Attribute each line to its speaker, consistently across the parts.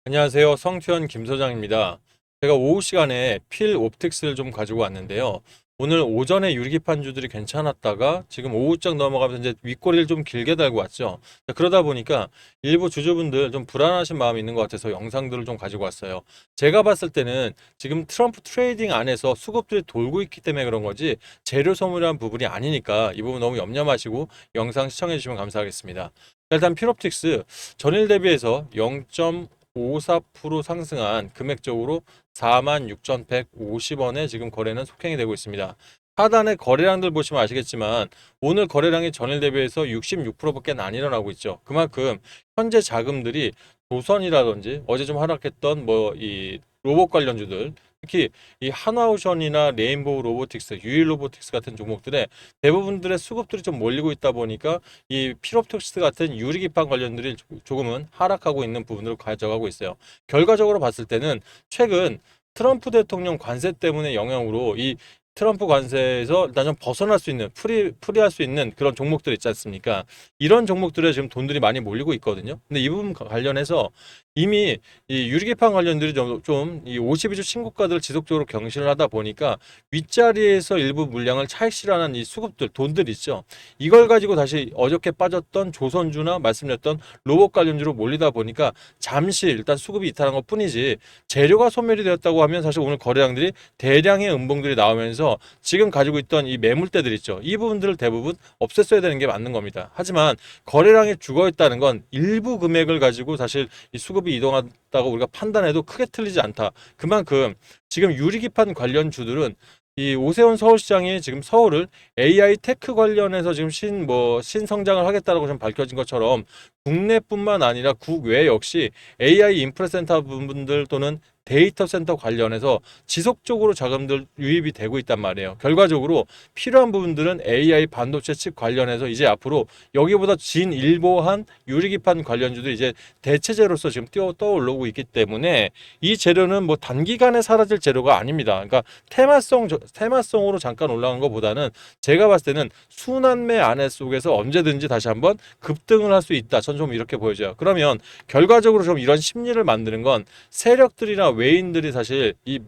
Speaker 1: 안녕하세요. 성투현 김 소장입니다. 제가 오후 시간에 필 옵틱스를 좀 가지고 왔는데요. 오늘 오전에 유리기판주들이 괜찮았다가 지금 오후장 넘어가면서 이제 윗꼬리를 좀 길게 달고 왔죠. 그러다 보니까 일부 주주분들 좀 불안하신 마음이 있는 것 같아서 영상들을 좀 가지고 왔어요. 제가 봤을 때는 지금 트럼프 트레이딩 안에서 수급들이 돌고 있기 때문에 그런 거지 재료 소멸한 부분이 아니니까 이 부분 너무 염려 마시고 영상 시청해 주시면 감사하겠습니다. 일단 필옵틱스 전일 대비해서 0.54% 상승한 금액적으로 46,150원에 지금 거래는 속행이 되고 있습니다. 하단의 거래량들 보시면 아시겠지만 오늘 거래량이 전일 대비해서 66%밖에 안 일어나고 있죠. 그만큼 현재 자금들이 조선이라든지 어제 좀 하락했던 뭐 이 로봇 관련주들, 특히 이 하나오션이나 레인보우 로보틱스, 유일 로보틱스 같은 종목들에 대부분들의 수급들이 좀 몰리고 있다 보니까 이 필옵틱스 같은 유리기판 관련들이 조금은 하락하고 있는 부분으로 가져가고 있어요. 결과적으로 봤을 때는 최근 트럼프 대통령 관세 때문에 영향으로 이 트럼프 관세에서 일단 좀 벗어날 수 있는 프리할 수 있는 그런 종목들 있지 않습니까? 이런 종목들에 지금 돈들이 많이 몰리고 있거든요. 근데 이 부분 관련해서 이미 이 유리기판 관련들이 좀이 52주 신고가들을 지속적으로 경신을 하다 보니까 윗자리에서 일부 물량을 차익실현한 이 수급들 돈들 있죠. 이걸 가지고 다시 어저께 빠졌던 조선주나 말씀드렸던 로봇 관련주로 몰리다 보니까 잠시 일단 수급이 이탈한 것 뿐이지 재료가 소멸이 되었다고 하면 사실 오늘 거래량들이 대량의 음봉들이 나오면서 지금 가지고 있던 이 매물대들 있죠. 이 부분들을 대부분 없앴어야 되는 게 맞는 겁니다. 하지만 거래량이 죽어 있다는 건 일부 금액을 가지고 사실 이 수급이 이동한다고 우리가 판단해도 크게 틀리지 않다. 그만큼 지금 유리기판 관련 주들은 이 오세훈 서울시장이 지금 서울을 AI 테크 관련해서 지금 신성장을 하겠다라고 좀 밝혀진 것처럼 국내뿐만 아니라 국외 역시 AI 인프라 센터 부분들 또는 데이터 센터 관련해서 지속적으로 자금들 유입이 되고 있단 말이에요. 결과적으로 필요한 부분들은 AI 반도체 칩 관련해서 이제 앞으로 여기보다 진일보한 유리기판 관련주도 이제 대체재로서 지금 떠오르고 있기 때문에 이 재료는 뭐 단기간에 사라질 재료가 아닙니다. 그러니까 테마성으로 잠깐 올라간 것보다는 제가 봤을 때는 순환매 안에 속에서 언제든지 다시 한번 급등을 할 수 있다. 전 좀 이렇게 보여져요. 그러면 결과적으로 좀 이런 심리를 만드는 건 세력들이나 외인들이 사실 이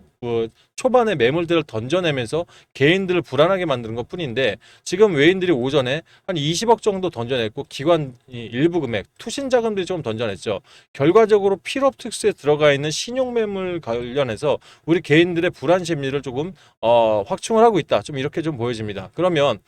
Speaker 1: 초반에 매물들을 던져내면서 개인들을 불안하게 만드는 것 뿐인데 지금 외인들이 오전에 한 20억 정도 던져냈고 기관 일부 금액 투신 자금들이 좀 던져냈죠. 결과적으로 필옵틱스에 들어가 있는 신용 매물 관련해서 우리 개인들의 불안 심리를 조금 확충을 하고 있다. 좀 이렇게 좀 보여집니다. 그러면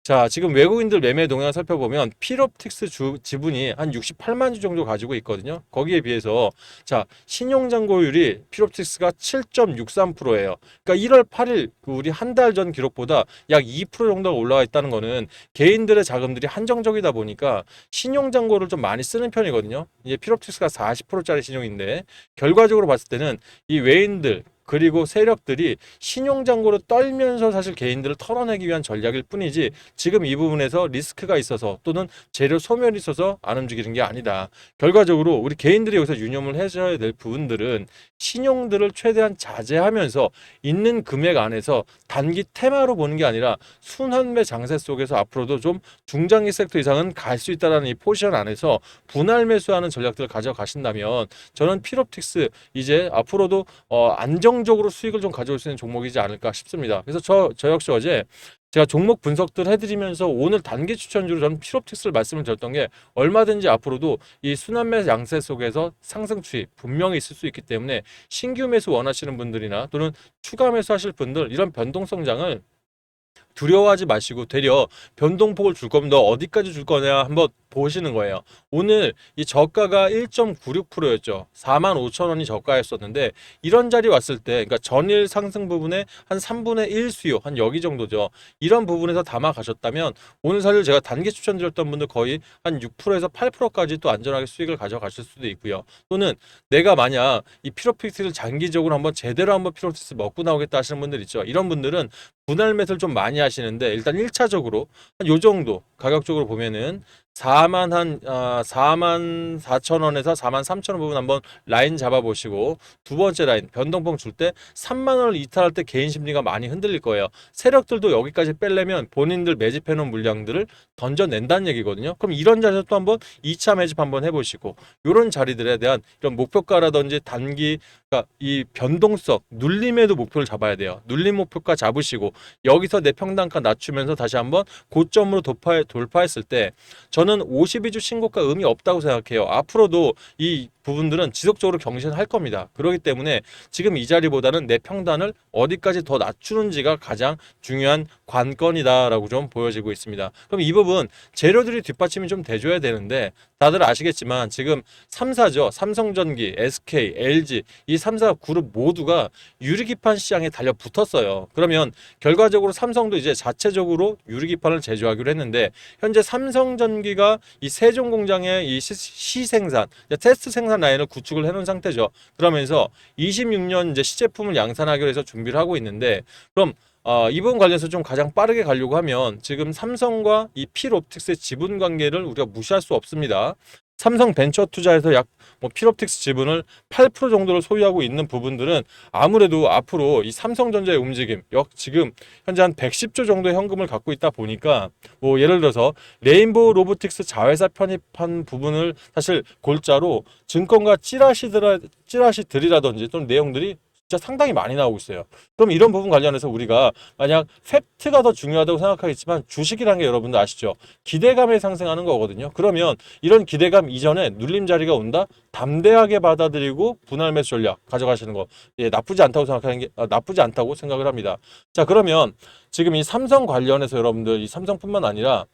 Speaker 1: 자, 지금 외국인들 매매 동향을 살펴보면 필옵틱스 지분이 한 68만 주 정도 가지고 있거든요. 거기에 비해서 자, 신용잔고율이 필옵틱스가 7.63%예요. 그러니까 1월 8일 우리 한 달 전 기록보다 약 2% 정도가 올라와 있다는 거는 개인들의 자금들이 한정적이다 보니까 신용잔고를 좀 많이 쓰는 편이거든요. 이제 필옵틱스가 40%짜리 신용인데 결과적으로 봤을 때는 이 외인들 그리고 세력들이 신용잔고를 떨면서 사실 개인들을 털어내기 위한 전략일 뿐이지 지금 이 부분에서 리스크가 있어서 또는 재료 소멸이 있어서 안 움직이는 게 아니다. 결과적으로 우리 개인들이 여기서 유념을 해줘야 될 부분들은 신용들을 최대한 자제하면서 있는 금액 안에서 단기 테마로 보는 게 아니라 순환매 장세 속에서 앞으로도 좀 중장기 섹터 이상은 갈 수 있다는 이 포지션 안에서 분할 매수하는 전략들을 가져가신다면 저는 필옵틱스 이제 앞으로도 안정적으로 수익을 좀 가져올 수 있는 종목이지 않을까 싶습니다. 그래서 저 역시 어제 제가 종목 분석들 해드리면서 오늘 단기 추천주로 저는 필옵틱스를 말씀을 드렸던 게 얼마든지 앞으로도 이 순환매 양세 속에서 상승 추이 분명히 있을 수 있기 때문에 신규 매수 원하시는 분들이나 또는 추가 매수하실 분들 이런 변동성장을 두려워하지 마시고 되려 변동폭을 줄 거면 너 어디까지 줄 거냐 한번 보시는 거예요. 오늘 이 저가가 1.96%였죠. 45,000원이 저가였었는데 이런 자리 왔을 때 그러니까 전일 상승 부분에 한 3분의 1 수요 한 여기 정도죠. 이런 부분에서 담아 가셨다면 오늘 사실 제가 단기 추천드렸던 분들 거의 한 6%에서 8%까지 또 안전하게 수익을 가져가실 수도 있고요. 또는 내가 만약 이 필로픽스를 장기적으로 한번 제대로 한번 필로픽스 먹고 나오겠다 하시는 분들 있죠. 이런 분들은 분할 매수를 좀 많이 하시는데 일단 1차적으로 한 요 정도 가격적으로 보면은 4만 4천 원에서 4만 3천 원 부분 한번 라인 잡아보시고, 두 번째 라인 변동폭 줄 때 3만 원을 이탈할 때 개인 심리가 많이 흔들릴 거예요. 세력들도 여기까지 빼려면 본인들 매집해놓은 물량들을 던져낸다는 얘기거든요. 그럼 이런 자리에서 또 한번 2차 매집 한번 해보시고, 이런 자리들에 대한 이런 목표가라든지 단기, 그러니까 이 변동성 눌림에도 목표를 잡아야 돼요. 눌림 목표가 잡으시고 여기서 내 평단가 낮추면서 다시 한번 고점으로 돌파했을 때, 저는 52주 신고가 의미 없다고 생각해요. 앞으로도 이 부분들은 지속적으로 경신할 겁니다. 그렇기 때문에 지금 이 자리보다는 내 평단을 어디까지 더 낮추는지가 가장 중요한 관건이다라고 좀 보여지고 있습니다. 그럼 이 부분 재료들이 뒷받침이 좀 돼줘야 되는데, 다들 아시겠지만 지금 3사죠. 삼성전기, SK, LG 이 3사 그룹 모두가 유리기판 시장에 달려붙었어요. 그러면 결과적으로 삼성도 이제 자체적으로 유리기판을 제조하기로 했는데, 현재 삼성전기가 이 세종 공장의 이 시생산, 테스트 생산 라인을 구축을 해놓은 상태죠. 그러면서 26년 이제 시제품을 양산하기로 해서 준비를 하고 있는데, 그럼 이 부분 관련해서 좀 가장 빠르게 가려고 하면 지금 삼성과 이 필옵틱스의 지분 관계를 우리가 무시할 수 없습니다. 삼성 벤처 투자에서 필옵틱스 지분을 8% 정도를 소유하고 있는 부분들은 아무래도 앞으로 이 삼성전자의 움직임, 지금 현재 한 110조 정도의 현금을 갖고 있다 보니까, 예를 들어서 레인보우 로보틱스 자회사 편입한 부분을 사실 골자로 증권가 찌라시들이라든지 또는 내용들이 진짜 상당히 많이 나오고 있어요. 그럼 이런 부분 관련해서 우리가 만약 팩트가 더 중요하다고 생각하겠지만, 주식이라는 게 여러분들 아시죠? 기대감에 상승하는 거거든요. 그러면 이런 기대감 이전에 눌림 자리가 온다? 담대하게 받아들이고 분할 매수 전략 가져가시는 거, 나쁘지 않다고 생각하는 게 나쁘지 않다고 생각을 합니다. 자, 그러면 지금 이 삼성 관련해서 여러분들, 이 삼성뿐만 아니라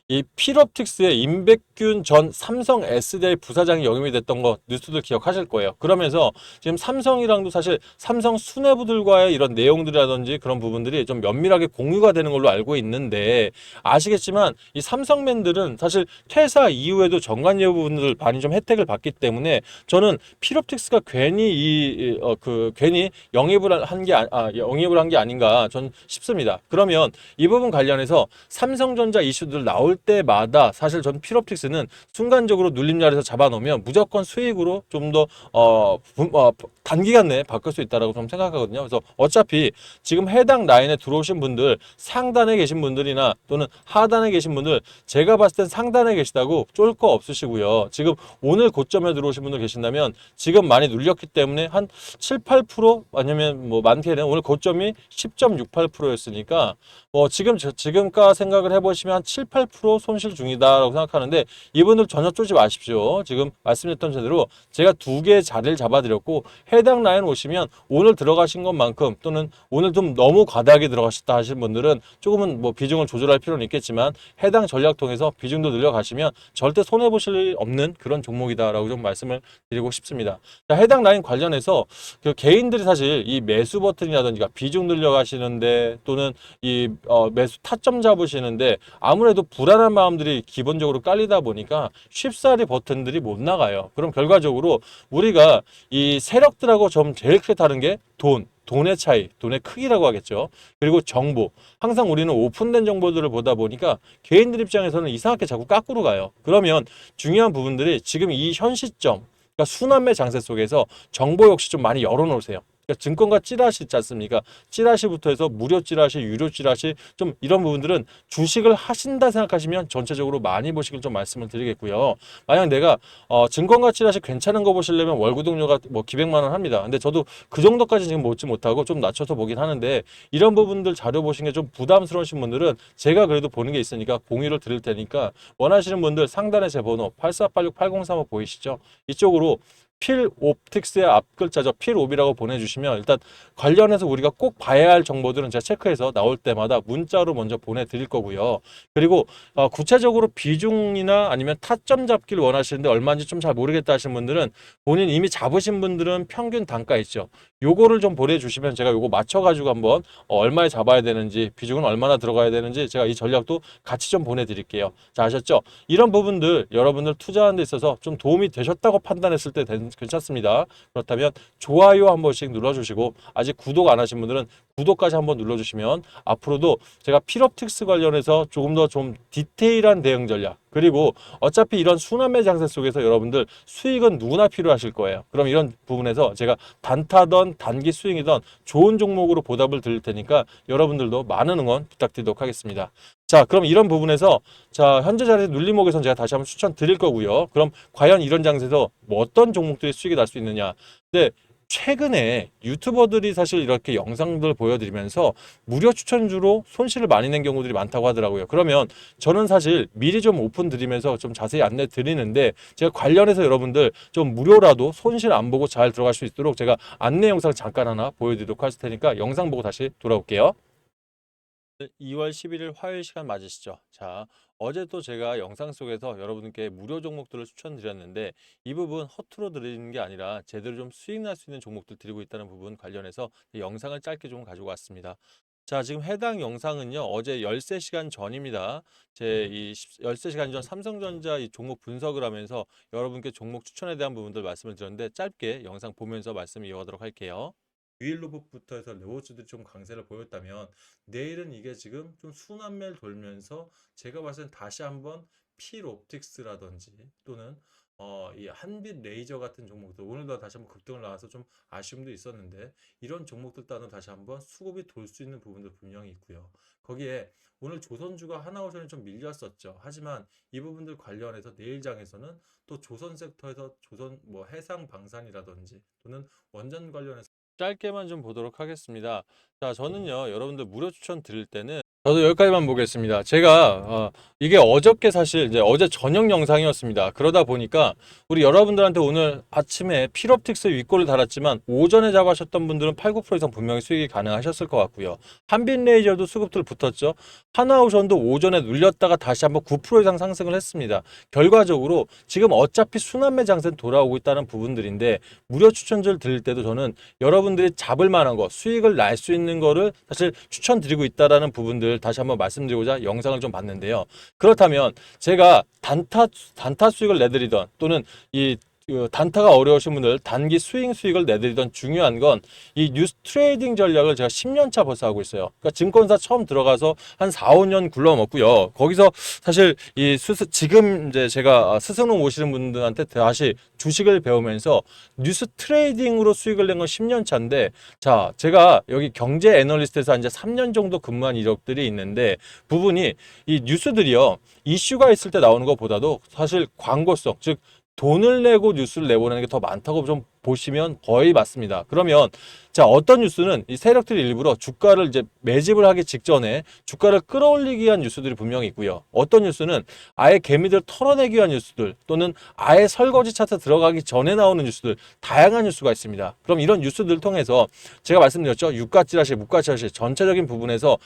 Speaker 1: 이 필옵틱스의 임백균 전 삼성 S대의 부사장이 역임이 됐던 거 뉴스들 기억하실 거예요. 그러면서 지금 삼성이랑도 사실 삼성 수뇌부들과의 이런 내용들이라든지 그런 부분들이 좀 면밀하게 공유가 되는 걸로 알고 있는데, 아시겠지만 이 삼성맨들은 사실 퇴사 이후에도 정관예우 부분들 많이 좀 혜택을 받기 때문에, 저는 필옵틱스가 괜히 괜히 영입을 한 게 아닌가 전 싶습니다. 그러면 이 부분 관련해서 삼성전자 이슈들 나올 때마다 사실 전 필옵틱스는 순간적으로 눌림 자리에서 잡아놓으면 무조건 수익으로 좀 더 단기간 내에 바꿀 수 있다라고 좀 생각하거든요. 그래서 어차피 지금 해당 라인에 들어오신 분들, 상단에 계신 분들이나 또는 하단에 계신 분들, 제가 봤을 땐 상단에 계시다고 쫄 거 없으시고요. 지금 오늘 고점에 들어오신 분들 계신다면 지금 많이 눌렸기 때문에 한 7, 8% 아니면 많게는 오늘 고점이 10.68%였으니까 지금가 생각을 해보시면 한 7, 8% 손실 중이다라고 생각하는데, 이분들 전혀 쫄지 마십시오. 지금 말씀드렸던 대로 제가 두 개의 자리를 잡아드렸고, 해당 라인 오시면 오늘 들어가신 것만큼, 또는 오늘 좀 너무 과다하게 들어가셨다 하시는 분들은 조금은 비중을 조절할 필요는 있겠지만, 해당 전략 통해서 비중도 늘려가시면 절대 손해보실 일 없는 그런 종목이다라고 좀 말씀을 드리고 싶습니다. 자, 해당 라인 관련해서 그 개인들이 사실 이 매수 버튼이라든지 비중 늘려가시는데, 또는 이 매수 타점 잡으시는데 아무래도 불안한 마음들이 기본적으로 깔리다 보니까 쉽사리 버튼들이 못 나가요. 그럼 결과적으로 우리가 이 세력들하고 좀 제일 크게 다른 게 돈의 차이, 돈의 크기라고 하겠죠. 그리고 정보. 항상 우리는 오픈된 정보들을 보다 보니까 개인들 입장에서는 이상하게 자꾸 까꾸로 가요. 그러면 중요한 부분들이 지금 이 현 시점, 그러니까 순환매 장세 속에서 정보 역시 좀 많이 열어놓으세요. 그러니까 증권가 찌라시 있지 않습니까? 찌라시부터 해서 무료 찌라시, 유료 찌라시, 좀 이런 부분들은 주식을 하신다 생각하시면 전체적으로 많이 보시길 좀 말씀을 드리겠고요. 만약 내가 증권가 찌라시 괜찮은 거 보시려면 월 구독료가 기백만 원 합니다. 근데 저도 그 정도까지 지금 보지 못하고 좀 낮춰서 보긴 하는데, 이런 부분들 자료 보시는 게 좀 부담스러우신 분들은 제가 그래도 보는 게 있으니까 공유를 드릴 테니까, 원하시는 분들 상단에 제 번호 8486-8035 보이시죠? 이쪽으로 필옵틱스의 앞글자죠. 필옵이라고 보내주시면 일단 관련해서 우리가 꼭 봐야 할 정보들은 제가 체크해서 나올 때마다 문자로 먼저 보내드릴 거고요. 그리고 구체적으로 비중이나 아니면 타점 잡기를 원하시는데 얼마인지 좀 잘 모르겠다 하시는 분들은, 본인 이미 잡으신 분들은 평균 단가 있죠. 요거를 좀 보내주시면 제가 요거 맞춰가지고 한번 얼마에 잡아야 되는지, 비중은 얼마나 들어가야 되는지 제가 이 전략도 같이 좀 보내드릴게요. 자, 아셨죠? 이런 부분들 여러분들 투자하는 데 있어서 좀 도움이 되셨다고 판단했을 때 괜찮습니다. 그렇다면 좋아요 한 번씩 눌러주시고 아직 구독 안 하신 분들은 구독까지 한번 눌러주시면 앞으로도 제가 필업틱스 관련해서 조금 더 좀 디테일한 대응 전략, 그리고 어차피 이런 순환매 장세 속에서 여러분들 수익은 누구나 필요하실 거예요. 그럼 이런 부분에서 제가 단타던 단기 스윙이던 좋은 종목으로 보답을 드릴 테니까 여러분들도 많은 응원 부탁드리도록 하겠습니다. 자, 그럼 이런 부분에서 자, 현재 자리에서 눌림목에선 제가 다시 한번 추천 드릴 거고요. 그럼 과연 이런 장세에서 뭐 어떤 종목들이 수익이 날 수 있느냐. 근데 최근에 유튜버들이 사실 이렇게 영상들 보여드리면서 무료 추천주로 손실을 많이 낸 경우들이 많다고 하더라고요. 그러면 저는 사실 미리 좀 오픈 드리면서 좀 자세히 안내 드리는데, 제가 관련해서 여러분들 좀 무료라도 손실 안 보고 잘 들어갈 수 있도록 제가 안내 영상 잠깐 하나 보여드리도록 할 테니까 영상 보고 다시 돌아올게요. 2월 11일 화요일 시간 맞으시죠? 자, 어제 또 제가 영상 속에서 여러분께 무료 종목들을 추천드렸는데, 이 부분 허투루 드리는 게 아니라 제대로 좀 수익 날 수 있는 종목들 드리고 있다는 부분 관련해서 영상을 짧게 좀 가지고 왔습니다. 자, 지금 해당 영상은요, 어제 13시간 전입니다. 제 이 13시간 전 삼성전자 이 종목 분석을 하면서 여러분께 종목 추천에 대한 부분들 말씀을 드렸는데, 짧게 영상 보면서 말씀 이어가도록 할게요. 유일 로봇부터 해서 레오즈들이 좀 강세를 보였다면, 내일은 이게 지금 좀 순환매를 돌면서 제가 봤을 땐 다시 한번 필 옵틱스라든지 또는 이 한빛 레이저 같은 종목들, 오늘도 다시 한번 급등을 나와서 좀 아쉬움도 있었는데, 이런 종목들 따로 다시 한번 수급이 돌 수 있는 부분도 분명히 있고요. 거기에 오늘 조선주가 하나오션이 좀 밀렸었죠. 하지만 이 부분들 관련해서 내일장에서는 또 조선 섹터에서 조선 뭐 해상 방산이라든지 또는 원전 관련해서 짧게만 좀 보도록 하겠습니다. 자, 저는요, 여러분들 무료 추천 드릴 때는 저도 여기까지만 보겠습니다. 제가 이게 어저께 사실 이제 어제 저녁 영상이었습니다. 그러다 보니까 우리 여러분들한테 오늘 아침에 필업틱스 윗골을 달았지만 오전에 잡으셨던 분들은 8, 9% 이상 분명히 수익이 가능하셨을 것 같고요. 한빛레이저도 수급들 붙었죠. 하나오션도 오전에 눌렸다가 다시 한번 9% 이상 상승을 했습니다. 결과적으로 지금 어차피 순환매 장세는 돌아오고 있다는 부분들인데, 무료 추천주를 드릴 때도 저는 여러분들이 잡을 만한 거, 수익을 날 수 있는 거를 사실 추천드리고 있다라는 부분들 다시 한번 말씀드리고자 영상을 좀 봤는데요. 그렇다면 제가 단타 수익을 내드리던 또는 그 단타가 어려우신 분들 단기 수익을 내드리던 중요한 건 이 뉴스 트레이딩 전략을 제가 10년 차 벌써 하고 있어요. 그러니까 증권사 처음 들어가서 한 4, 5년 굴러먹고요. 거기서 사실 지금 이제 제가 스승으로 모시는 분들한테 다시 주식을 배우면서 뉴스 트레이딩으로 수익을 낸 건 10년 차인데, 자, 제가 여기 경제 애널리스트에서 이제 3년 정도 근무한 이력들이 있는데, 부분이 이 뉴스들이요, 이슈가 있을 때 나오는 것보다도 사실 광고성, 즉 돈을 내고 뉴스를 내보내는 게 더 많다고 좀 보시면 거의 맞습니다. 그러면 자, 어떤 뉴스는 이 세력들이 일부러 주가를 이제 매집을 하기 직전에 주가를 끌어올리기 위한 뉴스들이 분명히 있고요. 어떤 뉴스는 아예 개미들 털어내기 위한 뉴스들 또는 아예 설거지 차트 들어가기 전에 나오는 뉴스들, 다양한 뉴스가 있습니다. 그럼 이런 뉴스들을 통해서 제가 말씀드렸죠. 유가찌라시, 무가찌라시 전체적인 부분에서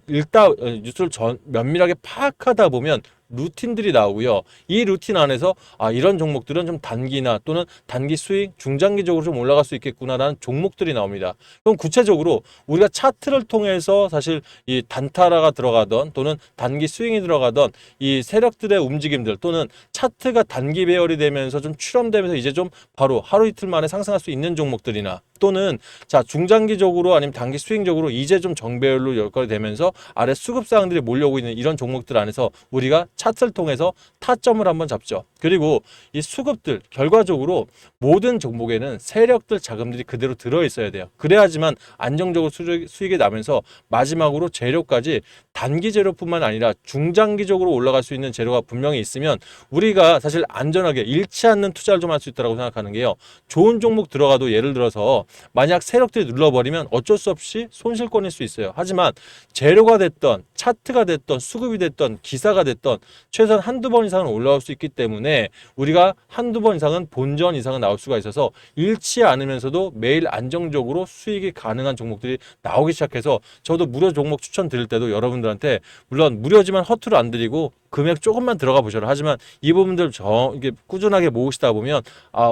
Speaker 1: 일단 뉴스를 면밀하게 파악하다 보면 루틴들이 나오고요. 이 루틴 안에서 이런 종목들은 좀 단기나 또는 단기 수익, 중장기적으로 좀 올라갈 수 있겠구나라는 종목들이 나옵니다. 그럼 구체적으로 우리가 차트를 통해서 사실 이 단타라가 들어가던 또는 단기 스윙이 들어가던 이 세력들의 움직임들, 또는 차트가 단기 배열이 되면서 좀 출현되면서 이제 좀 바로 하루 이틀 만에 상승할 수 있는 종목들이나, 또는 자, 중장기적으로 아니면 단기 스윙적으로 이제 좀 정배열로 연결이 되면서 아래 수급상들이 몰려오고 있는 이런 종목들 안에서 우리가 차트를 통해서 타점을 한번 잡죠. 그리고 이 수급들, 결과적으로 모든 종목에는 세력들 자금들이 그대로 들어있어야 돼요. 그래야지만 안정적으로 수익이 나면서 마지막으로 재료까지 단기 재료뿐만 아니라 중장기적으로 올라갈 수 있는 재료가 분명히 있으면 우리가 사실 안전하게 잃지 않는 투자를 좀 할 수 있다고 생각하는 게요. 좋은 종목 들어가도 예를 들어서 만약 세력들이 눌러버리면 어쩔 수 없이 손실권일 수 있어요. 하지만 재료가 됐던, 차트가 됐던, 수급이 됐던, 기사가 됐던 최소한 한두 번 이상은 올라올 수 있기 때문에 우리가 한두 번 이상은 본전 이상은 나올 수가 있어서 잃지 않으면서도 매일 안정적으로 수익이 가능한 종목들이 나오기 시작해서, 저도 무료 종목 추천드릴 때도 여러분들한테 물론 무료지만 허투루 안 드리고 금액 조금만 들어가 보셔라. 하지만 이 부분들 이게 꾸준하게 모으시다 보면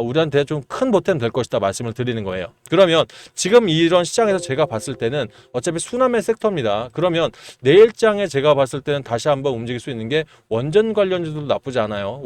Speaker 1: 우리한테 좀 큰 보탬 될 것이다 말씀을 드리는 거예요. 그러면 지금 이런 시장에서 제가 봤을 때는 어차피 수남의 섹터입니다. 그러면 내일장에 제가 봤을 때는 다시 한번 움직일 수 있는 게 원전 관련주들도 나쁘지 않아요.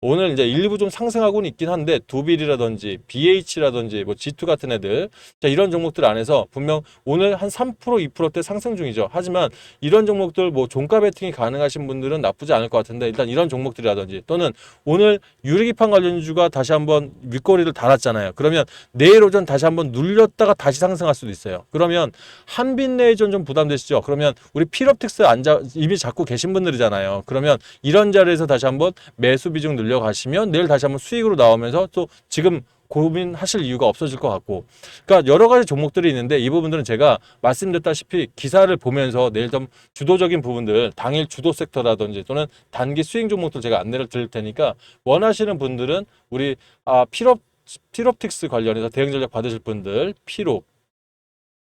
Speaker 1: 오늘 이제 일부 좀 상승하고는 있긴 한데 두빌이라든지 BH라든지 뭐 G2 같은 애들, 자, 이런 종목들 안에서 분명 오늘 한 3% 2%대 상승 중이죠. 하지만 이런 종목들 뭐 종가 베팅이 가능하신 분들은 나쁘지 않을 것 같은데, 일단 이런 종목들이라든지 또는 오늘 유리기판 관련주가 다시 한번 윗꼬리를 달았잖아요. 그러면 내일 오전 다시 한번 눌렸다가 다시 상승할 수도 있어요. 그러면 한빛레이저는 좀 부담되시죠? 그러면 우리 필업틱스 이미 잡고 계신 분들이잖아요. 그러면 이런 자리에서 다시 한번 매수 비중 늘려가시면 내일 다시 한번 수익으로 나오면서 또 지금 고민하실 이유가 없어질 것 같고, 그러니까 여러 가지 종목들이 있는데 이 부분들은 제가 말씀드렸다시피 기사를 보면서 내일 좀 주도적인 부분들, 당일 주도 섹터라든지 또는 단기 수익 종목들 제가 안내를 드릴 테니까 원하시는 분들은 우리 필옵틱스 관련해서 대응 전략 받으실 분들 필옵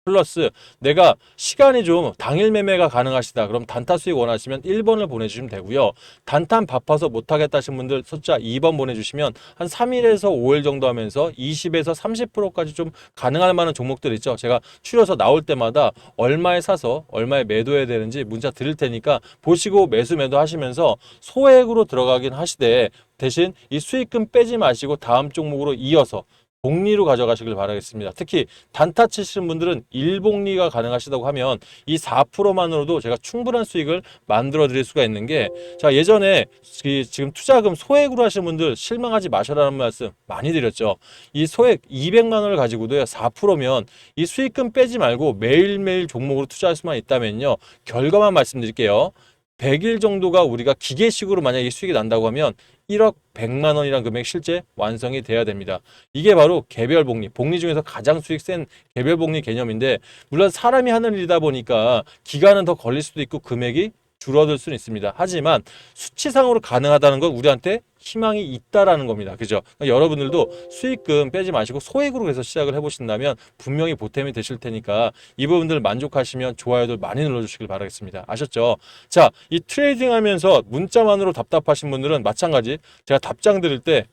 Speaker 1: 플러스 내가 시간이 좀 당일 매매가 가능하시다 그럼 단타 수익 원하시면 1번을 보내주시면 되고요. 단타 바빠서 못하겠다 하신 분들 숫자 2번 보내주시면 한 3일에서 5일 정도 하면서 20에서 30%까지 좀 가능할 만한 종목들 있죠. 제가 추려서 나올 때마다 얼마에 사서 얼마에 매도해야 되는지 문자 드릴 테니까 보시고 매수 매도 하시면서 소액으로 들어가긴 하시되 대신 이 수익금 빼지 마시고 다음 종목으로 이어서 복리로 가져가시길 바라겠습니다. 특히 단타 치시는 분들은 일복리가 가능하시다고 하면 이 4%만으로도 제가 충분한 수익을 만들어 드릴 수가 있는 게, 자, 예전에 지금 투자금 소액으로 하시는 분들 실망하지 마셔라는 말씀 많이 드렸죠. 이 소액 200만 원을 가지고도요 4%면 이 수익금 빼지 말고 매일매일 종목으로 투자할 수만 있다면요, 결과만 말씀드릴게요. 100일 정도가 우리가 기계식으로 만약에 수익이 난다고 하면 1억 100만 원이라는 금액 실제 완성이 돼야 됩니다. 이게 바로 개별 복리, 복리 중에서 가장 수익 센 개별 복리 개념인데, 물론 사람이 하는 일이다 보니까 기간은 더 걸릴 수도 있고 금액이 줄어들 수는 있습니다. 하지만 수치상으로 가능하다는 건 우리한테 희망이 있다라는 겁니다. 그죠? 그러니까 여러분들도 수익금 빼지 마시고 소액으로 해서 시작을 해보신다면 분명히 보탬이 되실 테니까 이 부분들 만족하시면 좋아요들 많이 눌러주시길 바라겠습니다. 아셨죠? 자, 이 트레이딩 하면서 문자만으로 답답하신 분들은 마찬가지 제가 답장 드릴 때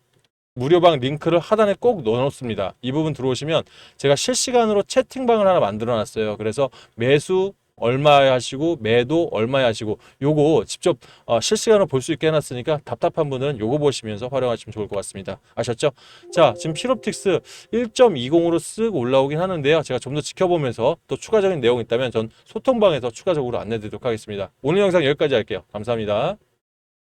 Speaker 1: 무료방 링크를 하단에 꼭 넣어놓습니다. 이 부분 들어오시면 제가 실시간으로 채팅방을 하나 만들어 놨어요. 그래서 매수 얼마에 하시고 매도 얼마에 하시고 요거 직접 실시간으로 볼 수 있게 해놨으니까 답답한 분들은 요거 보시면서 활용하시면 좋을 것 같습니다. 아셨죠? 자, 지금 필옵틱스 1.20으로 쓱 올라오긴 하는데요. 제가 좀 더 지켜보면서 또 추가적인 내용이 있다면 전 소통방에서 추가적으로 안내드리도록 하겠습니다. 오늘 영상 여기까지 할게요. 감사합니다.